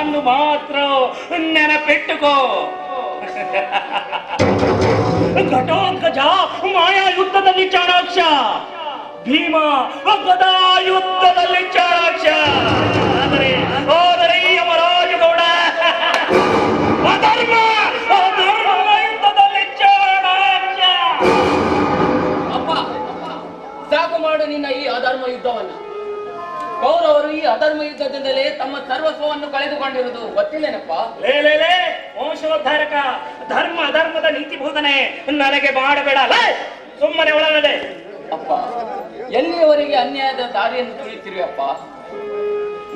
ಒಂದು ಮಾತ್ರ ನೆನಪಿಟ್ಟುಕೋ, ಘಟೋತ್ಕಚ ಮಾಯಾ ಯುದ್ಧದಲ್ಲಿ ಚಾಣಾಕ್ಷ, ಭೀಮ ಗದಾ ಯುದ್ಧದಲ್ಲಿ ಚಾಣಾಕ್ಷ. ಆದರೆ ಯಮರಾಜಗೌಡ ಅಧರ್ಮ ಯುದ್ಧದಲ್ಲಿ ಚಾಣಾಕ್ಷ. ಅಪ್ಪ, ಸಾಕು ಮಾಡು ನಿನ್ನ ಈ ಅಧರ್ಮ ಯುದ್ಧವನ್ನ. ಕೌರವರು ಈ ಅಧರ್ಮ ಯುದ್ಧದಿಂದಲೇ ತಮ್ಮ ಸರ್ವಸ್ವವನ್ನು ಕಳೆದುಕೊಂಡಿರುವುದು ಗೊತ್ತಿಲ್ಲೇನಪ್ಪ? ಲೇ ವಂಶೋದ್ಧಾರಕ, ಧರ್ಮ ಅಧರ್ಮದ ನೀತಿ ಬೋಧನೆ ನನಗೆ ಮಾಡಬೇಡ. ಸುಮ್ಮನೆ ಒಳಗಡೆ. ಅಪ್ಪ, ಎಲ್ಲಿಯವರೆಗೆ ಅನ್ಯಾಯದ ದಾರಿಯನ್ನು ತುಳಿಯುತ್ತೀರಿ ಅಪ್ಪ?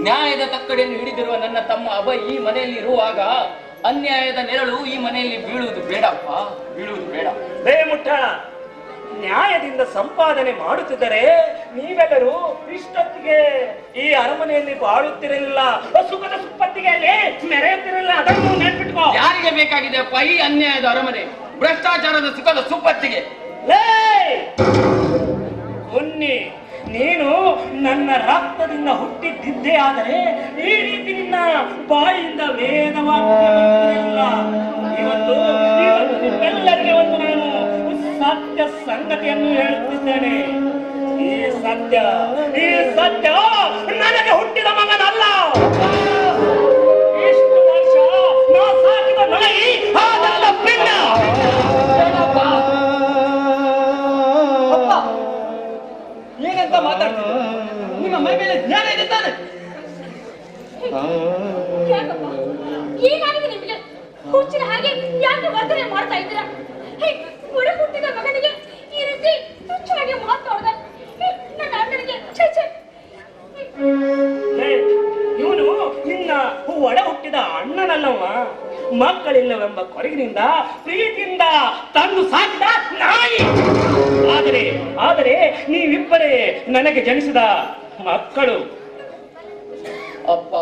ನ್ಯಾಯದ ತಕ್ಕಡಿಯನ್ನು ಹಿಡಿದಿರುವ ನನ್ನ ತಮ್ಮ ಅಭಯ್ ಈ ಮನೆಯಲ್ಲಿ ಇರುವಾಗ ಅನ್ಯಾಯದ ನೆರಳು ಈ ಮನೆಯಲ್ಲಿ ಬೀಳುವುದು ಬೇಡಪ್ಪ, ಬೀಳುವುದು ಬೇಡ. ಮುಟ್ಟ, ನ್ಯಾಯದಿಂದ ಸಂಪಾದನೆ ಮಾಡುತ್ತಿದ್ದರೆ ನೀವೆಲ್ಲರೂ ಇಷ್ಟೊತ್ತಿಗೆ ಈ ಅರಮನೆಯಲ್ಲಿ ಬಾಳುತ್ತಿರಲಿಲ್ಲ, ಸುಖದ ಸುಪ್ಪತ್ತಿಗೆಯಲ್ಲಿ ಮೆರೆಯುತ್ತಿರಲಿಲ್ಲ. ಅದನ್ನು ನೆನ್ಪಿಟ್ಕೋ. ಯಾರಿಗೆ ಬೇಕಾಗಿದೆ ಅಪ್ಪ ಈ ಅನ್ಯಾಯದ ಅರಮನೆ, ಭ್ರಷ್ಟಾಚಾರದ ಸುಖದ ಸುಪ್ಪತ್ತಿಗೆ? ಮುನ್ನಿ, ನೀನು ನನ್ನ ರಕ್ತದಿಂದ ಹುಟ್ಟಿದ್ದೇ ಆದರೆ ಈ ರೀತಿ ನಿನ್ನ ಬಾಯಿಯಿಂದ ವೇದವಾಕ್ಯವಿಲ್ಲ. ಇವತ್ತು ನಿಮ್ಮೆಲ್ಲರಿಗೆ ಒಂದು ನಾನು ಸತ್ಯ ಸಂಗತಿಯನ್ನು ಹೇಳುತ್ತಿದ್ದೇನೆ. ಈ ಸತ್ಯ ನನಗೆ ಹುಟ್ಟಿದ ಮಗನಲ್ಲ. ಇಷ್ಟು ವರ್ಷ ನಾ ಸಾಕಿದ ನಾಯಿ ಅದಲ್ಲ ಪಿಂಡ. ಏನಂತ ಮಾತಾಡ್ತೀರ? ನಿಮ್ಮ ಮೈ ಮೇಲೆ ಜ್ಞಾನ ಇದೆ ತಾನೆ? ಏನಾಗಿದೆ ನಿಮಗೆ? ಹುಚ್ಚಿನ ಹಾಗೆ ಯಾಕೆ ವರ್ತನೆ ಮಾಡ್ತಾ ಇದ್ದೀರಾ? ಹೊರ ಹುಟ್ಟಿದ ಮಗನಿಗೆ ಈ ರೀತಿ ತುಚ್ಛವಾಗಿ ಮಾತಾಡೋದ ನನ್ನ ಅಣ್ಣನಿಗೆ ಇವನು ನಿನ್ನ ಒಡ ಹುಟ್ಟಿದ ಅಣ್ಣನಲ್ಲವ, ಮಕ್ಕಳಿಲ್ಲವೆಂಬ ಕೊರಗಿನಿಂದ ಪ್ರೀತಿಯಿಂದ ತಂದು ಸಾಕಿದ ನಾಯಿ. ಆದರೆ ನೀವಿಬ್ಬರೇ ನನಗೆ ಜನಿಸಿದ ಮಕ್ಕಳು. ಅಪ್ಪ,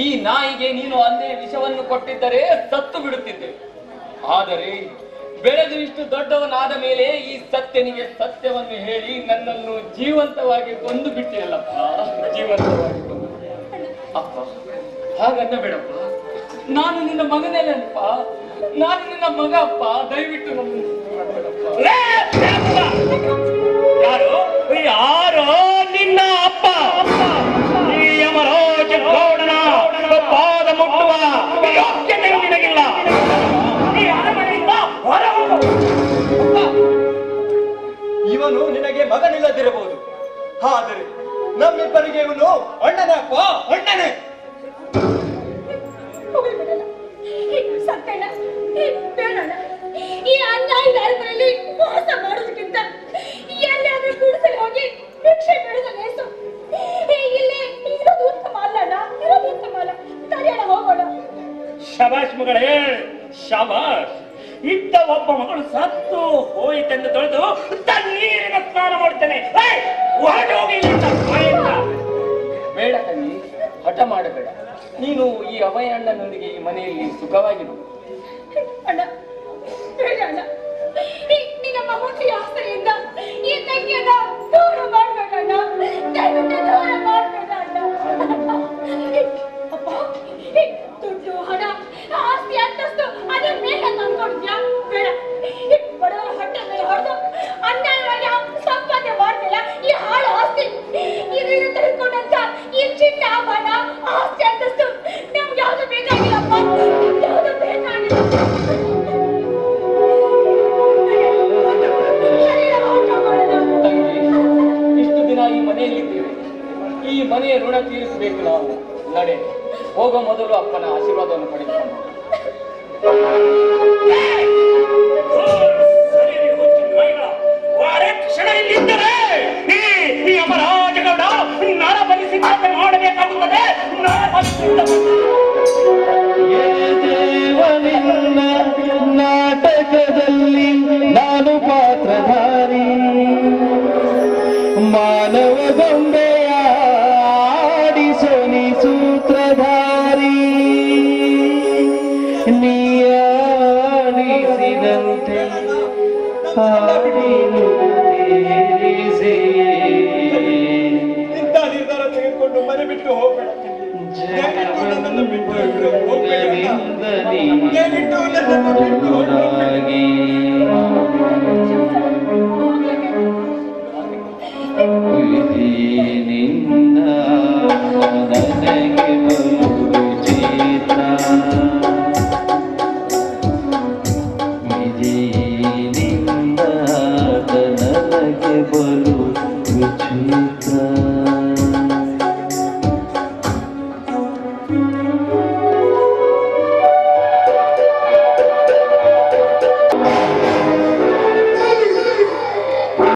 ಈ ನಾಯಿಗೆ ನೀನು ಅಂದೇ ವಿಷವನ್ನು ಕೊಟ್ಟಿದ್ದರೆ ಸತ್ತು ಬಿಡುತ್ತಿದ್ದೆ. ಆದರೆ ಬೆಳೆದು ಇಷ್ಟು ದೊಡ್ಡವನಾದ ಮೇಲೆ ಈ ಸತ್ಯನಿಗೆ ಸತ್ಯವನ್ನು ಹೇಳಿ ನನ್ನನ್ನು ಜೀವಂತವಾಗಿ ಕೊಂದು ಬಿಟ್ಟಿಯಲ್ಲಪ್ಪ, ಜೀವಂತವಾಗಿ ಕೊಂದು. ಅಪ್ಪ, ಹಾಗನ್ನ ಬೇಡಪ್ಪ, ನಾನು ನಿನ್ನ ಮಗನೇನಪ್ಪ, ನಾನು ನಿನ್ನ ಮಗ ಅಪ್ಪ. ದಯವಿಟ್ಟು ಯಾರೋ ನಿನ್ನ ಅಪ್ಪ? ಈ ಯಮರಾಜ ಗೌಡನ ಪಾದ ಮುಟ್ಟುವ ಯೋಗ್ಯತೆ ನಿನಗಿಲ್ಲ. ಈ ಅರಮನೆಯಿಂದ ಹೊರಹೋಗು. ಇವನು ನಿನಗೆ ಮಗನಿಲ್ಲದಿರಬಹುದು, ಆದರೆ ನಮ್ಮಿಬ್ಬರಿಗೆ ಇವನು ಅಣ್ಣನೇ ಅಪ್ಪ, ಅಣ್ಣನೇ. ಸತ್ತಣ್ಣ, ಬೇಡಣ್ಣ. ಈ ಅನ್ಯಾಯದ ಅರಮನೆಯಲ್ಲಿ ಮೋಸ ಮಾಡೋದಕ್ಕಿಂತ ಎಲ್ಲಾದ್ರೂ ಗುಡಿಸಲು ಹೋಗಿ ಭಿಕ್ಷೆ ಬೇಡದ ಲೇಸು. ಇಲ್ಲೇ ಇರೋದು ಉತ್ತಮ ಅಲ್ಲ ಅಣ್ಣ, ಇರೋದು ಉತ್ತಮ ಅಲ್ಲ. ತಡೆಯೋಣ, ಹೋಗೋಣ. ಶಬಾಷ್ ಮಗಳೇ, ಶಬಾಷ್. ಇದ್ದ ಒಬ್ಬ ಮಗಳು ಸತ್ತು ಹೋಯಿತೆಂದು ತೊಳೆದು ತಣ್ಣೀರಿನ ಸ್ನಾನ ಮಾಡುತ್ತೇನೆ. ಬೇಡ ಕಣ್ಣಿ, ಹಠ ಮಾಡಬೇಡ. ನೀನು ಈ ಅಭಯ ಅಣ್ಣನೊಂದಿಗೆ ಈ ಮನೆಯಲ್ಲಿ ಸುಖವಾಗಿರು. ಅಣ್ಣ, ಬೇಡ ಅಣ್ಣ. ನಿನ್ನ ಮಗುವಿನ ಆಸರೆಯಿಂದ ಈ ತಂಗಿಯನ್ನ ದೂರ ಮಾಡ್ಬೇಕಣ್ಣ, ದಯವಿಟ್ಟು ದೂರ ಮಾಡ್ಬೇಡ ಅಣ್ಣ. ಅಪ್ಪ, ದುಡ್ಡು, ಹಣ, ಆಸ್ತಿ, ಅಂತಸ್ತು ಅದ್ರ ಮೇಲೆ ತಂದ್ಕೊಡ್ತೀಯಾ? ಬೇಡ. ಬಡವರ ಹೊಟ್ಟೆ ಮೇಲೆ ಹೊಡೆದು ಅನ್ಯಾಯವಾಗಿ ಸಂಪಾದನೆ ಮಾಡ್ತಿಲ್ಲ ಈ ಹಾಳು ಆಸ್ತಿ. ಇದನ್ನು ತೆಗೆದುಕೊಂಡಂತ ಈ ಚಿನ್ನ, ಹಣ, ಆಸ್ತಿ, ಅಂತಸ್ತು ನಮ್ಗೆ ಯಾವ್ದು ಬೇಕಾಗಿಲ್ಲಪ್ಪ, ಯಾವ್ದು ಬೇಕಾಗಿಲ್ಲ. ಇಷ್ಟು ದಿನ ಈ ಮನೆಯಲ್ಲಿದ್ದೇವೆ, ಈ ಮನೆಯ ಋಣ ತೀರಿಸಬೇಕು ನಾವು. ನಡೆ, ಹೋಗೋ ಮೊದಲು ಅಪ್ಪನ ಆಶೀರ್ವಾದವನ್ನು ಪಡೆದುಕೊಂಡು. ಕ್ಷಣ ಇಲ್ಲಿದ್ದರೆ ಈ ಯಮರಾಜಗೌಡ ನರಬಲಿ ಸಿದ್ಧತೆ ಮಾಡಬೇಕಾಗುತ್ತದೆ. ದೇವನಿನ್ನ ನಾಟಕದಲ್ಲಿ ನಾನು ಪಾತ್ರಧಾರಿ, ಮಾನವ ಗೊಂಬೆಯ ಆಡಿಸೋನಿ ಸೂತ್ರಧಾರಿ, ನೀಡಿಸಿದಂತೆ ಇಂಥ ನಿರ್ಧಾರ ತೆಗೆದುಕೊಂಡು ಮನೆ ಬಿಟ್ಟು ಹೋಗ್ಬೇಡ. ದಯವಿಟ್ಟು ನನ್ನನ್ನು ಬಿಟ್ಟು ಹೋಗಬೇಡಿ ಅಣ್ಣ. ಜನವಿಂದದಿ ದಯವಿಟ್ಟು ನನ್ನನ್ನು ಬಿಟ್ಟು ಹೋಗಬೇಡಿ. ಹೋರಾಗಿ